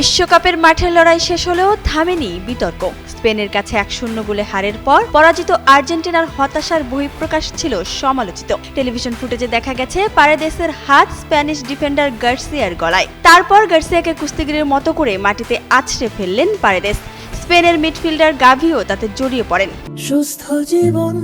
বিশ্বকাপের মাঠের লড়াই শেষ হলেও থামেনি বিতর্ক। স্পেনের কাছে 1-0 গোলে হারের পর পরাজিত আর্জেন্টিনার হতাশার বহিঃপ্রকাশ ছিল সমালোচিত। টেলিভিশন ফুটেজে দেখা গেছে পারেদেসের হাত স্প্যানিশ ডিফেন্ডার গার্সিয়ার গলায়। তারপর গার্সিয়াকে কুস্তিগিরের মতো করে মাটিতে আছড়ে ফেললেন পারেদেস। স্পেনের মিডফিল্ডার গাভিও তাতে জড়িয়ে পড়েন। সুস্থ জীবন,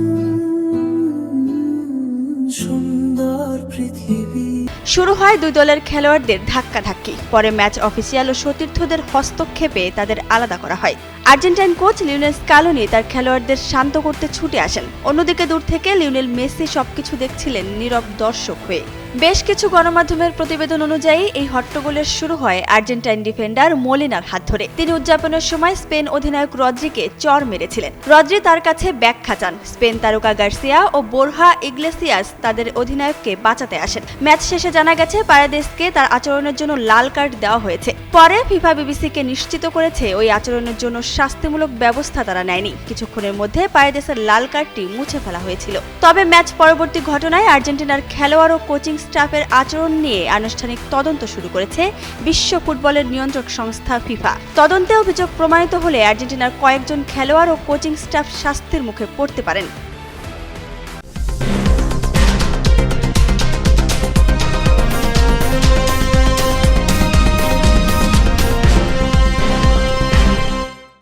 সুন্দর পৃথিবী। শুরু হয় দুই দলের খেলোয়াড়দের ধাক্কাধাক্কি। পরে ম্যাচ অফিসিয়াল ও সতীর্থদের হস্তক্ষেপে তাদের আলাদা করা হয়। আর্জেন্টাইন কোচ লিওনেল স্কালোনি তার খেলোয়াড়দের শান্ত করতে ছুটে আসেন। অন্যদিকে দূর থেকে লিওনেল মেসি সবকিছু দেখছিলেন নীরব দর্শক হয়ে। বেশ কিছু গণমাধ্যমের প্রতিবেদন অনুযায়ী এই হট্টগোলের শুরু হয় আর্জেন্টাইন ডিফেন্ডার মোলিনার হাত ধরে। তিনি উদযাপনের সময় স্পেন অধিনায়ক রদ্রিকে চর মেরেছিলেন। রদ্রি তার কাছে ব্যাখ্যা চান। স্পেন তারকা গার্সিয়া ও বোরহা ইগলেসিয়াস তাদের অধিনায়ককে বাঁচাতে আসেন। ম্যাচ শেষে জানা গেছে পারেদেসকে তার আচরণের জন্য লাল কার্ড দেওয়া হয়েছে। পরে ফিফা বিবিসিকে নিশ্চিত করেছে ওই আচরণের জন্য শাস্তিমূলক ব্যবস্থা তারা নেয়নি। কিছুক্ষণের মধ্যে পারেদেসের লাল কার্ডটি মুছে ফেলা হয়েছিল। তবে ম্যাচ পরবর্তী ঘটনায় আর্জেন্টিনার খেলোয়াড় ও কোচিং স্টাফের আচরণ নিয়ে আনুষ্ঠানিক তদন্ত শুরু করেছে বিশ্ব ফুটবলের নিয়ন্ত্রক সংস্থা ফিফা। তদন্তে অভিযোগ প্রমাণিত হলে আর্জেন্টিনার কয়েকজন খেলোয়াড় ও কোচিং স্টাফ শাস্তির মুখে পড়তে পারেন।